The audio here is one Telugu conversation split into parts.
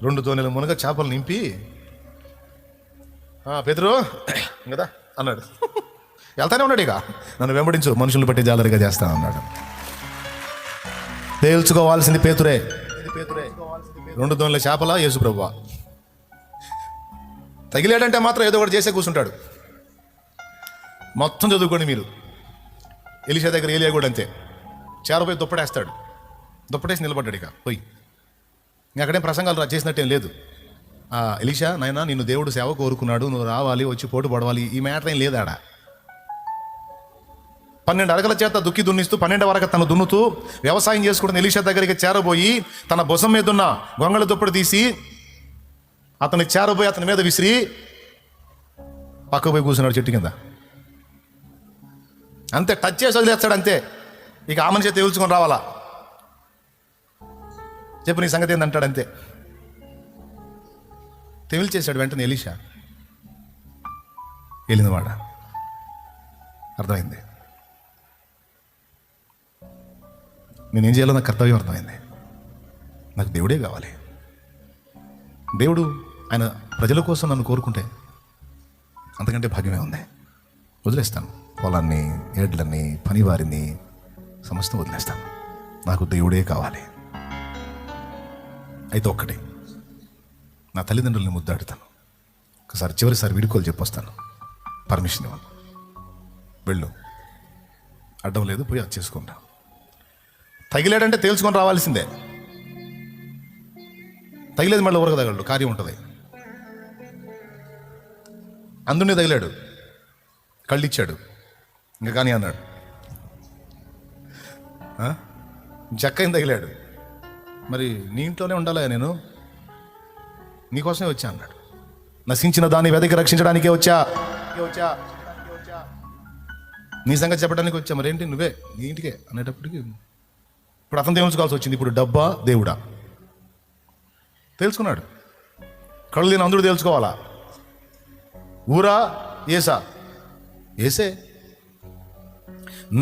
2 దోణెల మునగ చేపలు నింపి పేతురు కదా అన్నాడు. వెళ్తానే ఉన్నాడు. ఇక నన్ను వెంబడించు, మనుషుల్ని బట్టి జాలరిగా చేస్తాను అన్నాడు. తేల్చుకోవాల్సింది పేతురే. 2 దోణెల చేపల యేసు ప్రభువా. తగిలేడంటే మాత్రం ఏదో ఒకటి చేసే కూర్చుంటాడు. మొత్తం చదువుకోండి మీరు. ఎలీషా దగ్గర ఏలియా కూడా అంతే. చేరపోయి దుప్పటేస్తాడు. దుప్పటేసి నిలబడ్డాడు. ఇక పోయి అక్కడేం ప్రసంగాలు చేసినట్టేం లేదు. ఎలీషా, నాయనా నిన్ను దేవుడు సేవ కోరుకున్నాడు, నువ్వు రావాలి, వచ్చి పోటు పడవాలి, ఈ మ్యాటర్ ఏం లేదు ఆడ. 12 అరగల చేత దుక్కి దున్నిస్తూ 12 వరకు తను దున్నుతూ వ్యవసాయం చేసుకుంటున్న ఎలీషా దగ్గరికి చేరబోయి తన భుజం మీద ఉన్న గొంగళ దుప్పటి తీసి అతన్ని చేరబోయి అతని మీద విసిరి పక్కకు పోయి కూర్చున్నాడు చెట్టు కింద. అంతే, టచ్ చేసి వదిలేస్తాడు అంతే. ఇక ఆ మనిషి తేల్చుకొని రావాలా, చెప్పు నీ సంగతి ఏందంటాడు అంతే. చేశాడు వెంటనే ఎలీషా. వెళ్ళినవాడ అర్థమైంది. నేనేం చేయాలో నాకు కర్తవ్యం అర్థమైంది. నాకు దేవుడే కావాలి. దేవుడు ఆయన ప్రజల కోసం నన్ను కోరుకుంటే అంతకంటే భాగ్యమే ఉంది. వదిలేస్తాను పొలాన్ని, ఏడ్లన్నీ, పనివారిని, సమస్తం వదిలేస్తాను. నాకు దేవుడే కావాలి. అయితే ఒక్కటే, నా తల్లిదండ్రులని ముద్దాడుతాను. ఒకసారి చివరిసారి వీడుకోలు చెప్పొస్తాను, పర్మిషన్ ఇవ్వను, వెళ్ళు, అడ్డం లేదు, పోయి అది చేసుకుంటా. తగిలేడంటే తేల్చుకొని రావాల్సిందే. తగిలేదు మళ్ళీ ఊరక తగలడు, కార్యం ఉంటుంది. అందునే తగిలాడు, కళ్ళు ఇచ్చాడు, ఇంకా కానీ అన్నాడు. జక్కని తగిలాడు, మరి నీ ఇంట్లోనే ఉండాలా, నేను నీకోసమే వచ్చా అన్నాడు. నశించిన దాన్ని వెదకి రక్షించడానికే వచ్చా, నీ సంగతి చెప్పడానికి వచ్చా. మరేంటి నువ్వే నీ ఇంటికే అనేటప్పటికి ఇప్పుడు అతను తేల్చుకోవాల్సి వచ్చింది. ఇప్పుడు డబ్బా దేవుడా తెలుసుకున్నాడు. కళ్ళు లేని అందుడు తెలుసుకోవాలా, ఊరా ఏసా? ఏసే.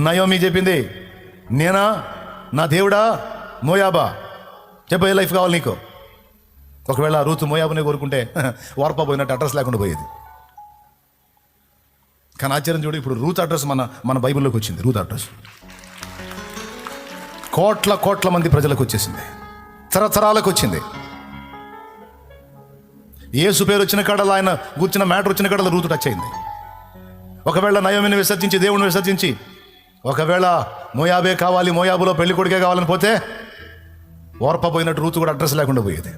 నయోమి చెప్పింది, నేనా, నా దేవుడా, మోయాబా? చెప్పే లైఫ్ కావాలి నీకు. ఒకవేళ రూతు మోయాబునే కోరుకుంటే వార్పా పోయినట్టు అడ్రస్ లేకుండా పోయేది. కానీ ఆశ్చర్యం చూడు, ఇప్పుడు రూత్ అడ్రస్ మన బైబిల్లోకి వచ్చింది. రూత్ అడ్రస్ కోట్ల మంది ప్రజలకు వచ్చేసింది, తరతరాలకు వచ్చింది. యేసు పేరు వచ్చిన కాడలో, ఆయన కూర్చున్న మ్యాటర్ వచ్చిన కాడలో రూతు టచ్ అయింది. ఒకవేళ నయోమిని విసర్జించి, దేవుడిని విసర్జించి, ఒకవేళ మోయాబే కావాలి, మోయాబులో పెళ్లి కొడుకే కావాలని పోతే ఓర్ప పోయినట్టు రూతు కూడా అడ్రస్ లేకుండా పోయేది.